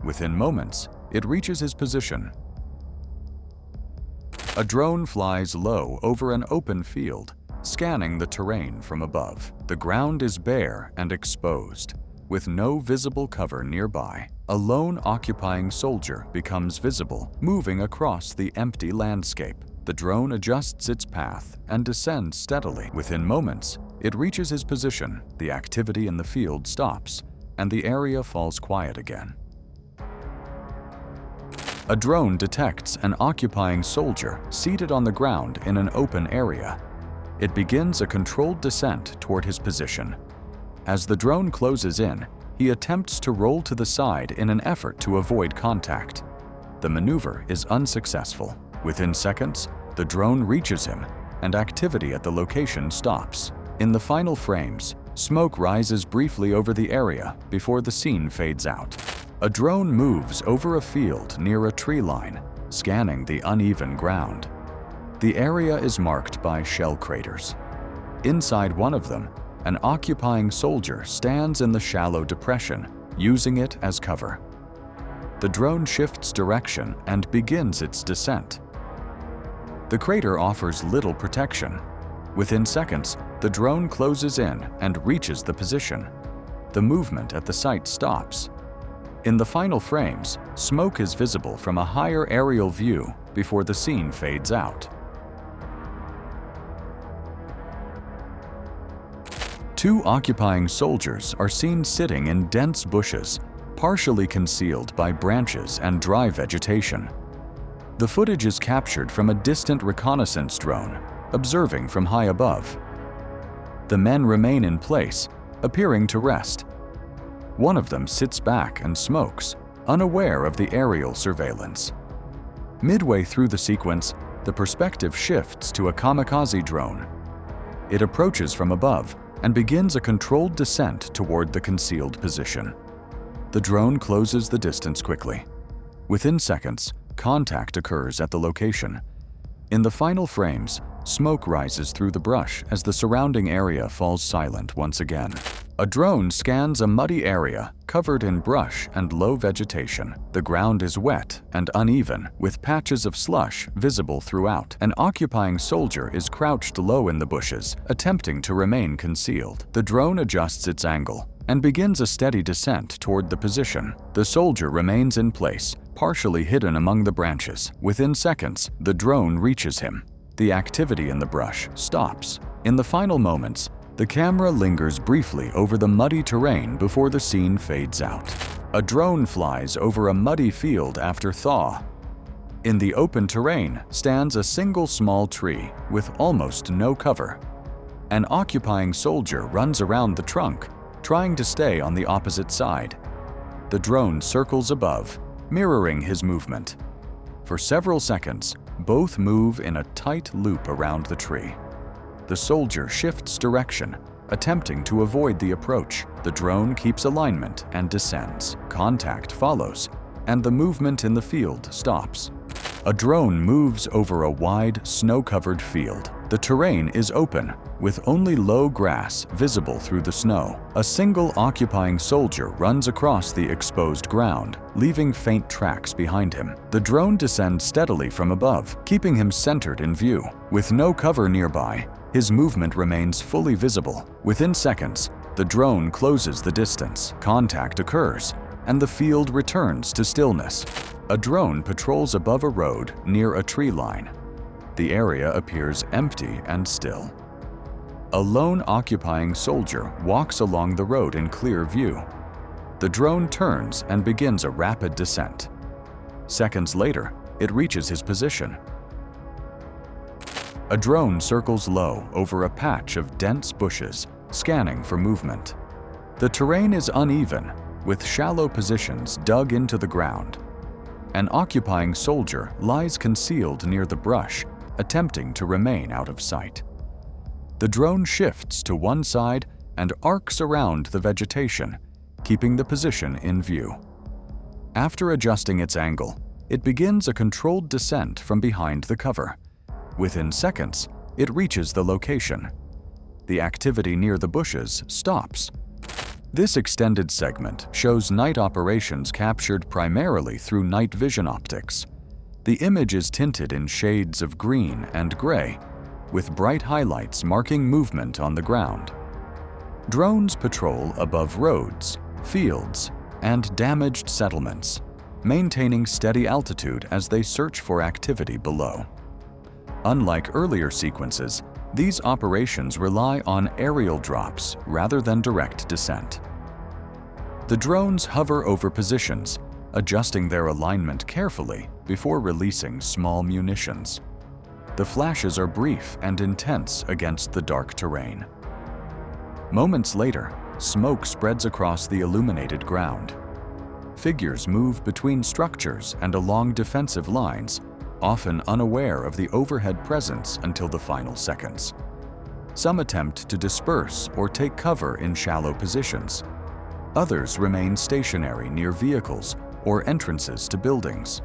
Within moments, it reaches his position. A drone flies low over an open field, scanning the terrain from above. The ground is bare and exposed, with no visible cover nearby. A lone occupying soldier becomes visible, moving across the empty landscape. The drone adjusts its path and descends steadily. Within moments, it reaches his position. The activity in the field stops, and the area falls quiet again. A drone detects an occupying soldier seated on the ground in an open area. It begins a controlled descent toward his position. As the drone closes in, he attempts to roll to the side in an effort to avoid contact. The maneuver is unsuccessful. Within seconds, the drone reaches him, and activity at the location stops. In the final frames, smoke rises briefly over the area before the scene fades out. A drone moves over a field near a tree line, scanning the uneven ground. The area is marked by shell craters. Inside one of them, an occupying soldier stands in the shallow depression, using it as cover. The drone shifts direction and begins its descent. The crater offers little protection. Within seconds, the drone closes in and reaches the position. The movement at the site stops. In the final frames, smoke is visible from a higher aerial view before the scene fades out. Two occupying soldiers are seen sitting in dense bushes, partially concealed by branches and dry vegetation. The footage is captured from a distant reconnaissance drone, observing from high above. The men remain in place, appearing to rest. One of them sits back and smokes, unaware of the aerial surveillance. Midway through the sequence, the perspective shifts to a kamikaze drone. It approaches from above and begins a controlled descent toward the concealed position. The drone closes the distance quickly. Within seconds, contact occurs at the location. In the final frames, smoke rises through the brush as the surrounding area falls silent once again. A drone scans a muddy area covered in brush and low vegetation. The ground is wet and uneven, with patches of slush visible throughout. An occupying soldier is crouched low in the bushes, attempting to remain concealed. The drone adjusts its angle and begins a steady descent toward the position. The soldier remains in place, partially hidden among the branches. Within seconds, the drone reaches him. The activity in the brush stops. In the final moments, the camera lingers briefly over the muddy terrain before the scene fades out. A drone flies over a muddy field after thaw. In the open terrain stands a single small tree with almost no cover. An occupying soldier runs around the trunk, trying to stay on the opposite side. The drone circles above, mirroring his movement. For several seconds, both move in a tight loop around the tree. The soldier shifts direction, attempting to avoid the approach. The drone keeps alignment and descends. Contact follows, and the movement in the field stops. A drone moves over a wide, snow-covered field. The terrain is open, with only low grass visible through the snow. A single occupying soldier runs across the exposed ground, leaving faint tracks behind him. The drone descends steadily from above, keeping him centered in view. With no cover nearby, his movement remains fully visible. Within seconds, the drone closes the distance. Contact occurs, and the field returns to stillness. A drone patrols above a road near a tree line. The area appears empty and still. A lone occupying soldier walks along the road in clear view. The drone turns and begins a rapid descent. Seconds later, it reaches his position. A drone circles low over a patch of dense bushes, scanning for movement. The terrain is uneven, with shallow positions dug into the ground. An occupying soldier lies concealed near the brush, attempting to remain out of sight. The drone shifts to one side and arcs around the vegetation, keeping the position in view. After adjusting its angle, it begins a controlled descent from behind the cover. Within seconds, it reaches the location. The activity near the bushes stops. This extended segment shows night operations captured primarily through night vision optics. The image is tinted in shades of green and gray, with bright highlights marking movement on the ground. Drones patrol above roads, fields, and damaged settlements, maintaining steady altitude as they search for activity below. Unlike earlier sequences, these operations rely on aerial drops rather than direct descent. The drones hover over positions, adjusting their alignment carefully before releasing small munitions. The flashes are brief and intense against the dark terrain. Moments later, smoke spreads across the illuminated ground. Figures move between structures and along defensive lines, often unaware of the overhead presence until the final seconds. Some attempt to disperse or take cover in shallow positions. Others remain stationary near vehicles or entrances to buildings.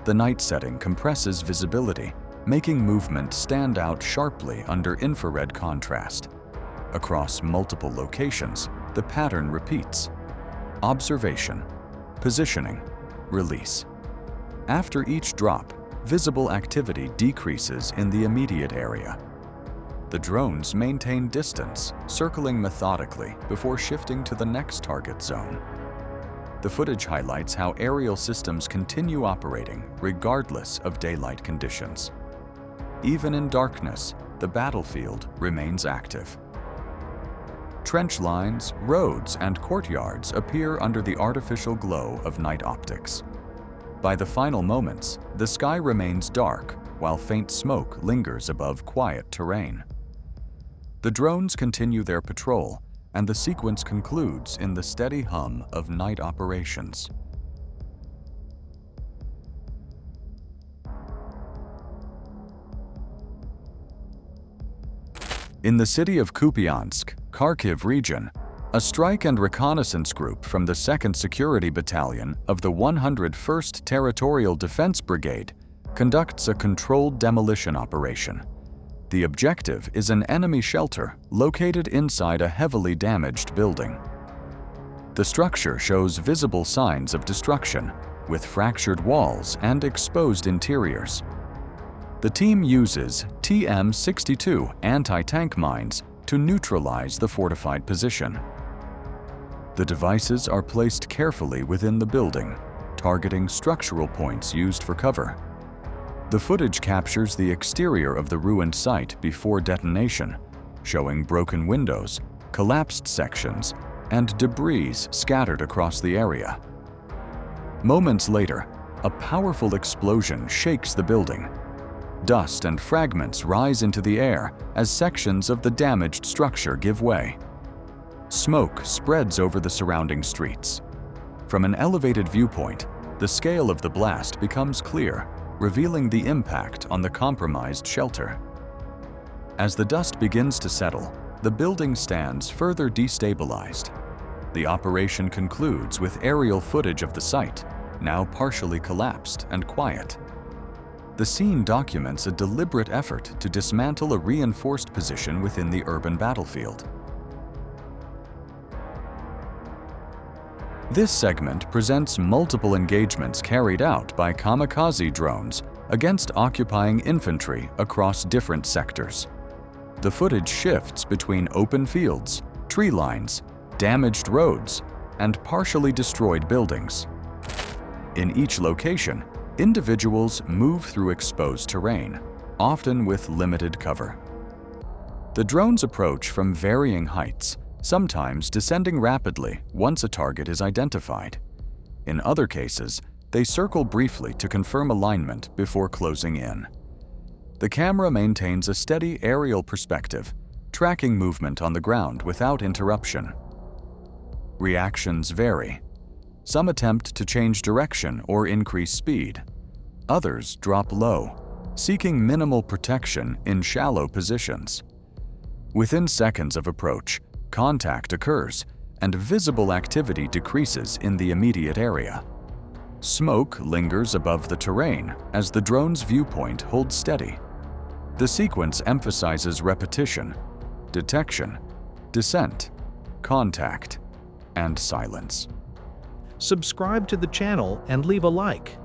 The night setting compresses visibility, making movement stand out sharply under infrared contrast. Across multiple locations, the pattern repeats: observation, positioning, release. After each drop, visible activity decreases in the immediate area. The drones maintain distance, circling methodically before shifting to the next target zone. The footage highlights how aerial systems continue operating regardless of daylight conditions. Even in darkness, the battlefield remains active. Trench lines, roads, and courtyards appear under the artificial glow of night optics. By the final moments, the sky remains dark while faint smoke lingers above quiet terrain. The drones continue their patrol, and the sequence concludes in the steady hum of night operations. In the city of Kupiansk, Kharkiv region, a strike and reconnaissance group from the 2nd Security Battalion of the 101st Territorial Defense Brigade conducts a controlled demolition operation. The objective is an enemy shelter located inside a heavily damaged building. The structure shows visible signs of destruction, with fractured walls and exposed interiors. The team uses TM-62 anti-tank mines to neutralize the fortified position. The devices are placed carefully within the building, targeting structural points used for cover. The footage captures the exterior of the ruined site before detonation, showing broken windows, collapsed sections, and debris scattered across the area. Moments later, a powerful explosion shakes the building. Dust and fragments rise into the air as sections of the damaged structure give way. Smoke spreads over the surrounding streets. From an elevated viewpoint, the scale of the blast becomes clear, revealing the impact on the compromised shelter. As the dust begins to settle, the building stands further destabilized. The operation concludes with aerial footage of the site, now partially collapsed and quiet. The scene documents a deliberate effort to dismantle a reinforced position within the urban battlefield. This segment presents multiple engagements carried out by kamikaze drones against occupying infantry across different sectors. The footage shifts between open fields, tree lines, damaged roads, and partially destroyed buildings. In each location, individuals move through exposed terrain, often with limited cover. The drones approach from varying heights, sometimes descending rapidly once a target is identified. In other cases, they circle briefly to confirm alignment before closing in. The camera maintains a steady aerial perspective, tracking movement on the ground without interruption. Reactions vary. Some attempt to change direction or increase speed. Others drop low, seeking minimal protection in shallow positions. Within seconds of approach, contact occurs and visible activity decreases in the immediate area. Smoke lingers above the terrain as the drone's viewpoint holds steady. The sequence emphasizes repetition, detection, descent, contact, and silence. Subscribe to the channel and leave a like.